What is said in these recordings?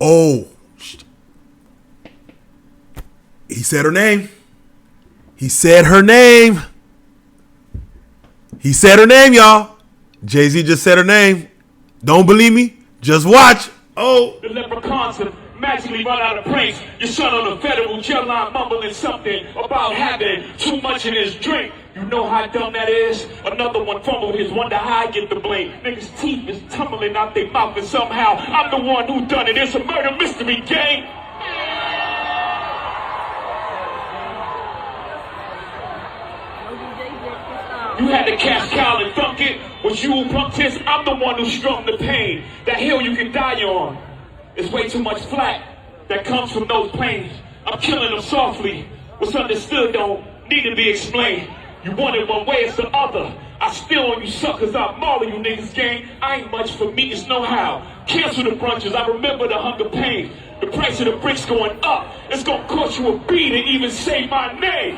Oh, he said her name. He said her name. He said her name, y'all. Jay-Z just said her name. Don't believe me? Just watch. Oh. The leprechauns have magically run out of planes. Your son on the federal jail line mumbling something about having too much in his drink. You know how dumb that is? Another one fumbled his, wonder how I get the blame. Niggas' teeth is tumbling out their mouth and somehow I'm the one who done it. It's a murder mystery game. You had to catch Kyle and thunk it. Was you who punked his? I'm the one who strung the pain. That hill you can die on. It's way too much flack that comes from those planes. I'm killing them softly. What's understood don't need to be explained. You want it one way, it's the other. I still on you suckers, I maul you niggas gang. I ain't much for me, it's no how. Cancel the brunches, I remember the hunger pain. The price of the bricks going up. It's gonna cost you a beat to even say my name.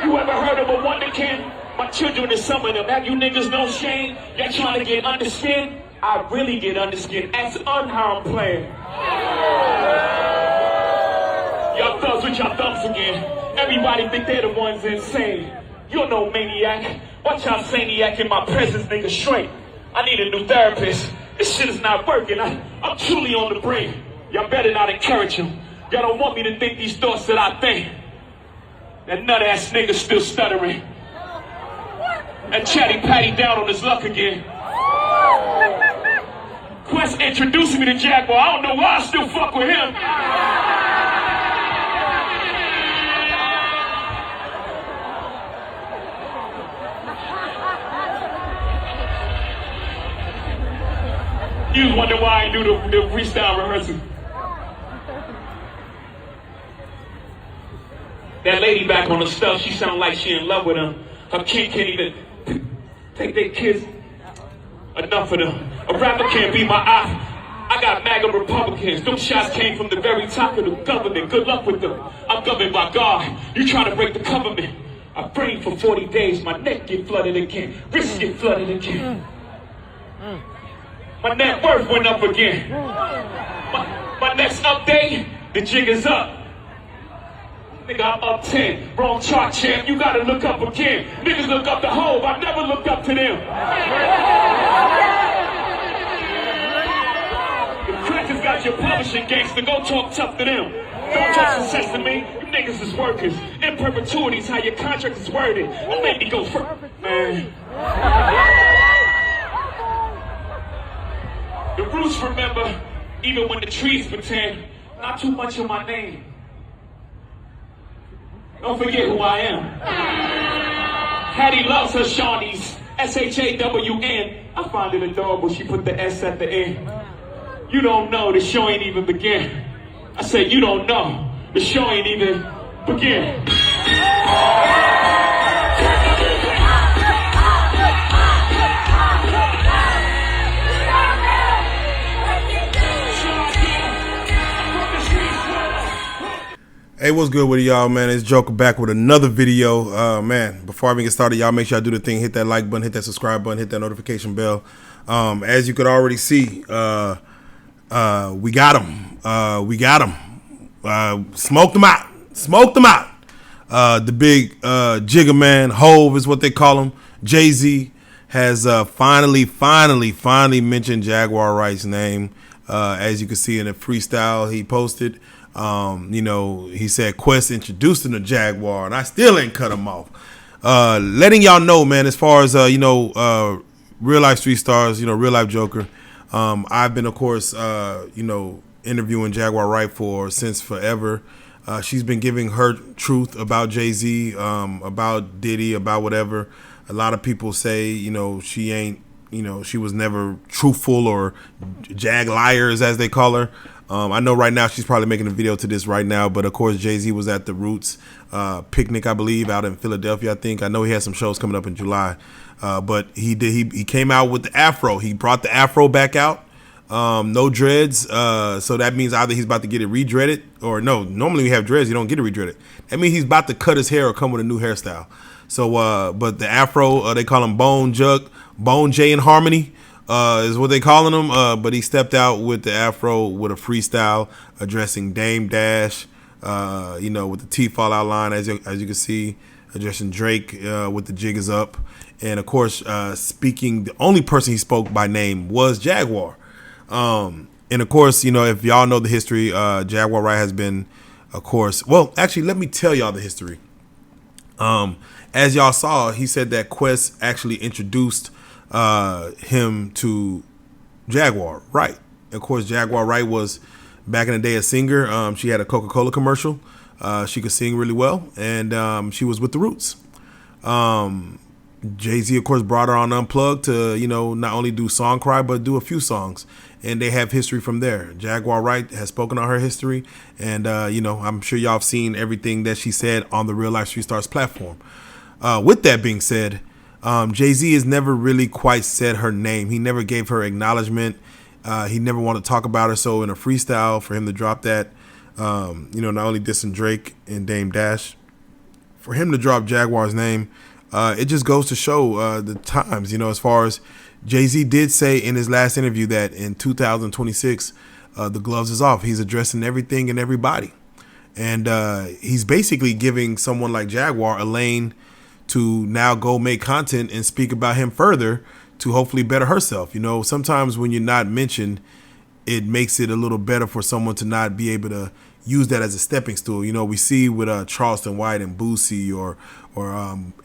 You ever heard of a wonderkin? My children is some of them. Have you niggas no shame? Y'all trying to get underskin? I really get underskin. Ask how I'm playing. Y'all thugs with y'all thumbs again. Everybody think they're the ones insane. You're no maniac. Watch y'all saniac in my presence, nigga, straight. I need a new therapist. This shit is not working. I'm truly on the brink. Y'all better not encourage him. Y'all don't want me to think these thoughts that I think. That nut-ass nigga still stuttering. And Chatty Patty down on his luck again. Quest introduced me to Jaguar. I don't know why I still fuck with him. You wonder why I do the freestyle rehearsal. That lady back on the stuff, she sound like she in love with him. Her kid can't even take their kids. Enough of them. A rapper can't be my eye. I got MAGA Republicans. Them shots came from the very top of the government. Good luck with them. I'm governed by God. You trying to break the government. I prayed for 40 days. My neck get flooded again. Wrists get flooded again. My net worth went up again. My next update, the jig is up. Nigga, I'm up 10. Wrong chart, champ. You gotta look up again. Niggas look up to Hove. I never looked up to them. The crackers got your publishing gangster. Go talk tough to them. Don't talk success to me. You niggas is workers. In perpetuity is how your contract is worded. Don't make me go first, man. The roots remember, even when the trees pretend. Not too much of my name. Don't forget who I am. Hattie loves her Shawnees. S-H-A-W-N. I find it adorable she put the S at the end. You don't know, the show ain't even begin. I said you don't know, the show ain't even begin. Hey, what's good with y'all, man? It's Joker back with another video. Man, before I even get started, y'all make sure I do the thing. Hit that like button, hit that subscribe button, hit that notification bell. As you could already see, we got him. Smoked him out. Smoked him out. The big Jigga Man, Hove is what they call him. JayZ has finally mentioned Jaguar Wright's name. As you can see in the freestyle he posted. You know, he said Quest introduced him to Jaguar, and I still ain't cut him off. Letting y'all know, man, as far as real life street stars, real life Joker. I've been, of course, interviewing Jaguar Wright since forever. She's been giving her truth about JayZ, about Diddy, about whatever. A lot of people say, she ain't, she was never truthful, or Jag liars as they call her. I know right now she's probably making a video to this right now, but of course JayZ was at the Roots picnic, I believe, out in Philadelphia. I think I know he has some shows coming up in July, but he came out with the afro. He brought the afro back out, no dreads. So that means either he's about to get it redreaded, or no. Normally we have dreads, you don't get it redreaded. That means he's about to cut his hair or come with a new hairstyle. So, but the Afro, they call him Bone J and Harmony, is what they calling him. But he stepped out with the Afro with a freestyle addressing Dame Dash, with the T Fallout line, as you can see, addressing Drake with the Jig Is Up. And of course, speaking, the only person he spoke by name was Jaguar. And of course, if y'all know the history, Jaguar Wright has been, of course, well, actually, let me tell y'all the history. As y'all saw, he said that Quest actually introduced him to Jaguar Wright. Of course, Jaguar Wright was back in the day a singer. She had a Coca-Cola commercial. She could sing really well, and she was with the Roots. JayZ, of course, brought her on Unplugged to, not only do Song Cry, but do a few songs. And they have history from there. Jaguar Wright has spoken on her history. And, I'm sure y'all have seen everything that she said on the RealLyfe Street Stars platform. With that being said, JayZ has never really quite said her name. He never gave her acknowledgement. He never wanted to talk about her. So in a freestyle, for him to drop that, not only dissing Drake and Dame Dash, for him to drop Jaguar's name, it just goes to show the times, as far as JayZ did say in his last interview that in 2026, the gloves is off. He's addressing everything and everybody. And he's basically giving someone like Jaguar a lane to now go make content and speak about him further to hopefully better herself. Sometimes when you're not mentioned, it makes it a little better for someone to not be able to use that as a stepping stool. We see with Charleston White and Boosie or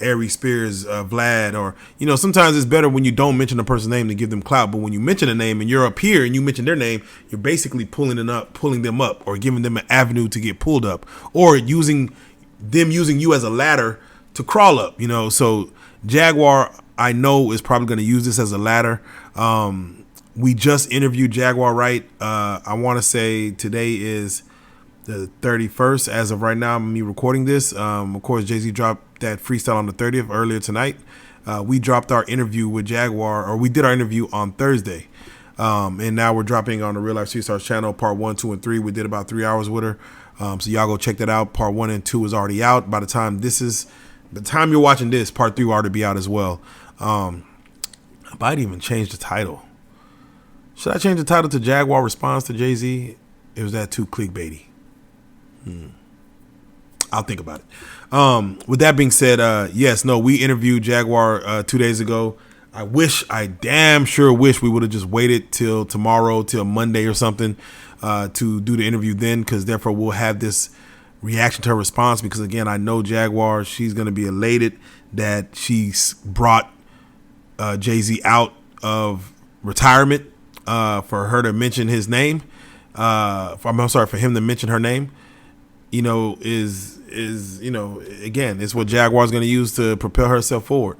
Ari Spears, Vlad, or, sometimes it's better when you don't mention a person's name to give them clout. But when you mention a name and you're up here and you mention their name, you're basically pulling them up or giving them an avenue to get pulled up, or using you as a ladder to crawl up, So Jaguar, I know, is probably going to use this as a ladder. We just interviewed Jaguar Wright. I want to say today is the 31st. As of right now, me recording this. Of course, JayZ dropped that freestyle on the 30th earlier tonight. We dropped our interview with Jaguar, or we did our interview on Thursday. And now we're dropping on the RealLyfe Street Stars channel, part 1, 2, and 3. We did about 3 hours with her. So y'all go check that out. Part 1 and 2 is already out. By the time you're watching this, part 3 will already be out as well. I might even change the title. Should I change the title to Jaguar Responds to JayZ? It was that too clickbaity. I'll think about it. With that being said, we interviewed Jaguar 2 days ago. I damn sure wish we would have just waited till tomorrow, till Monday or something, to do the interview then, because therefore we'll have this reaction to her response. Because again, I know Jaguar, she's going to be elated that she's brought JayZ out of retirement, for her to mention his name. For him to mention her name. Is again, it's what Jaguar's going to use to propel herself forward.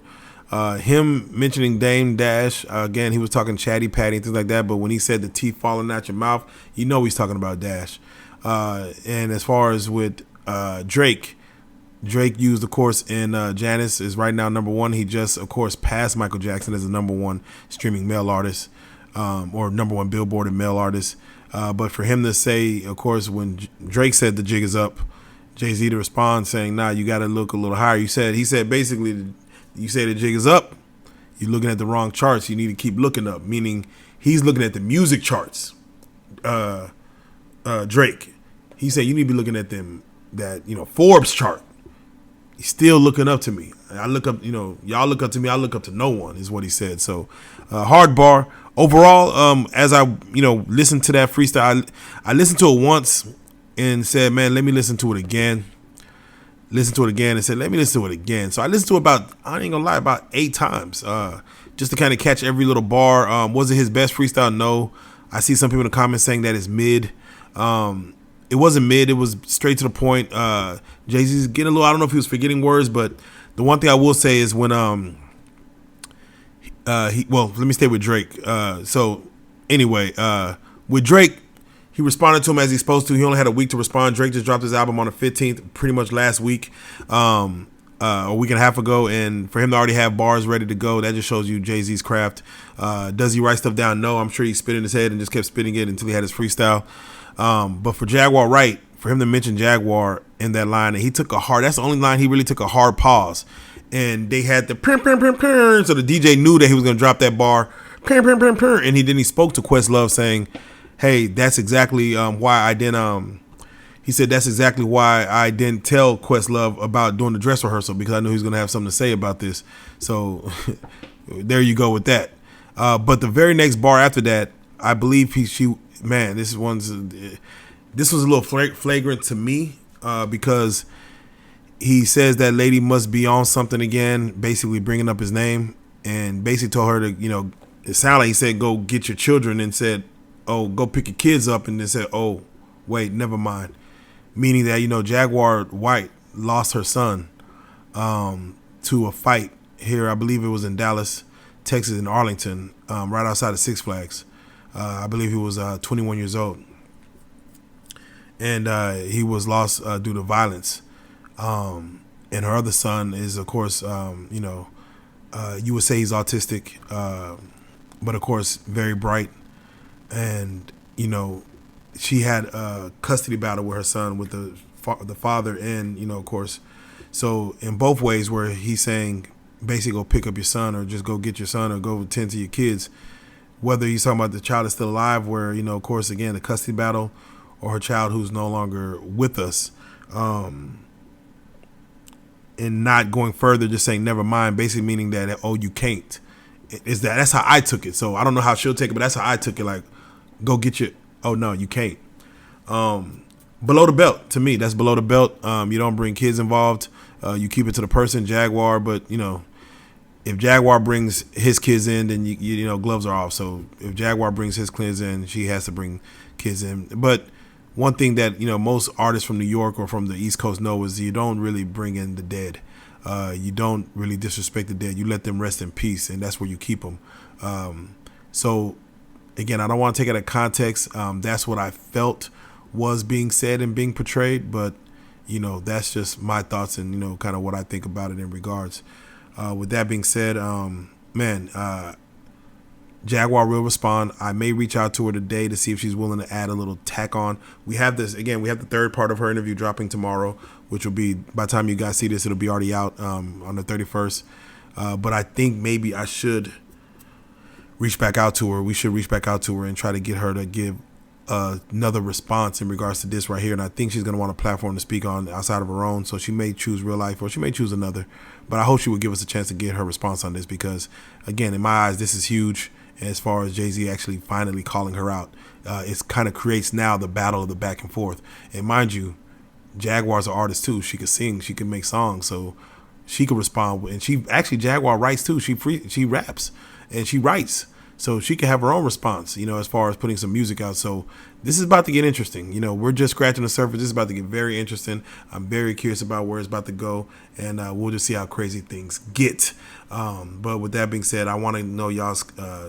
Him mentioning Dame Dash, again, he was talking chatty patty and things like that, but when he said the teeth falling out your mouth, he's talking about Dash. And as far as with Drake used, of course, in Janice is right now number 1. He just, of course, passed Michael Jackson as the number 1 streaming male artist, or number 1 Billboard and male artist. But for him to say, of course, when Drake said the jig is up, JayZ to respond saying, nah, you got to look a little higher. He said basically, you say the jig is up, you're looking at the wrong charts. You need to keep looking up, meaning he's looking at the music charts. Drake, he said, you need to be looking at Forbes chart. He's still looking up to me. I look up, y'all look up to me. I look up to no one, is what he said. So hard bar. Overall, as I, listened to that freestyle, I listened to it once and said, man, let me listen to it again. Listened to it again and said, let me listen to it again. So I listened to it about 8 times, just to kind of catch every little bar. Was it his best freestyle? No. I see some people in the comments saying that it's mid. It wasn't mid. It was straight to the point. JayZ's getting a little, I don't know if he was forgetting words, but the one thing I will say is when, let me stay with Drake. With Drake, he responded to him as he's supposed to. He only had a week to respond. Drake just dropped his album on the 15th, pretty much last week, a week and a half ago. And for him to already have bars ready to go, that just shows you JayZ's craft. Does he write stuff down? No, I'm sure he spit in his head and just kept spitting it until he had his freestyle. But for Jaguar Wright, for him to mention Jaguar in that line, and he took that's the only line he really took a hard pause and they had the so the DJ knew that he was gonna drop that bar, and he spoke to Questlove saying, "Hey, that's exactly why I didn't." He said that's exactly why I didn't tell Questlove about doing the dress rehearsal, because I knew he was gonna have something to say about this. So there you go with that. But the very next bar after that, I believe this was a little flagrant to me, because he says that lady must be on something again, basically bringing up his name, and basically told her to, it sounded like he said, go get your children, and said, oh, go pick your kids up, and then said, oh, wait, never mind. Meaning that, Jaguar Wright lost her son to a fight here. I believe it was in Dallas, Texas, in Arlington, right outside of Six Flags. I believe he was 21 years old. And he was lost due to violence. And her other son is, of course, you would say he's autistic, but of course very bright. And she had a custody battle with her son, with the father, and of course, so in both ways, where he's saying basically go pick up your son, or just go get your son, or go tend to your kids. Whether he's talking about the child is still alive, where of course, again, the custody battle, or her child who's no longer with us. And not going further, just saying never mind, basically meaning that, oh, you can't. That's how I took it. So I don't know how she'll take it, but that's how I took it. Like, go get your, oh no, you can't. Below the belt, to me, that's below the belt. You don't bring kids involved. You keep it to the person, Jaguar. But if Jaguar brings his kids in, then you gloves are off. So if Jaguar brings his kids in, she has to bring kids in. But one thing that most artists from New York or from the East Coast know is you don't really bring in the dead. You don't really disrespect the dead. You let them rest in peace, and that's where you keep them. So again, I don't want to take it out of context. That's what I felt was being said and being portrayed, but that's just my thoughts and kind of what I think about it in regards. With that being said, Jaguar will respond. I may reach out to her today to see if she's willing to add a little tack on. We have the third part of her interview dropping tomorrow, which will be, by the time you guys see this, it'll be already out on the 31st. But I think maybe I should reach back out to her. We should reach back out to her and try to get her to give another response in regards to this right here. And I think she's going to want a platform to speak on outside of her own. So she may choose RealLyfe, or she may choose another. But I hope she will give us a chance to get her response on this, because, again, in my eyes, this is huge. As far as JayZ actually finally calling her out, it kind of creates now the battle of the back and forth. And mind you, Jaguar's an artist too. She could sing, she could make songs, so she could respond. And Jaguar writes too. She raps and she writes, so she can have her own response. As far as putting some music out. So this is about to get interesting. We're just scratching the surface. This is about to get very interesting. I'm very curious about where it's about to go, and we'll just see how crazy things get. But with that being said, I want to know y'all's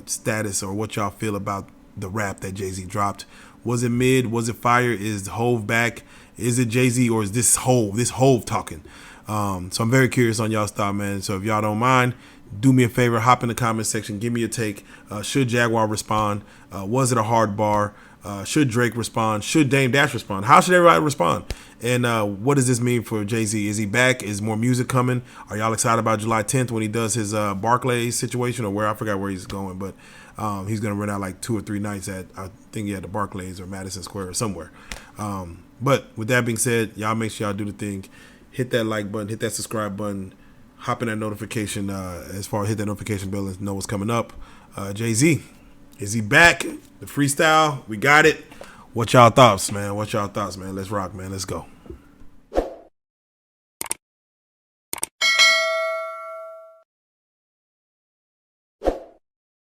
status, or what y'all feel about the rap that JayZ dropped. Was it mid? Was it fire? Is Hove back? Is it JayZ, or is this Hove talking? So I'm very curious on y'all's thought, man. So if y'all don't mind, do me a favor, hop in the comment section, give me a take. Should Jaguar respond? Was it a hard bar? Should Drake respond? Should Dame Dash respond? How should everybody respond? And what does this mean for JayZ? Is he back? Is more music coming? Are y'all excited about July 10th when he does his Barclays situation, or where? I forgot where he's going, but he's going to rent out like 2 or 3 nights at, I think, the Barclays or Madison Square or somewhere. But with that being said, y'all make sure y'all do the thing. Hit that like button, hit that subscribe button, hop in that notification, as far as hit that notification bell and know what's coming up. JayZ, is he back? The freestyle, we got it. What y'all thoughts, man? Let's rock, man. Let's go.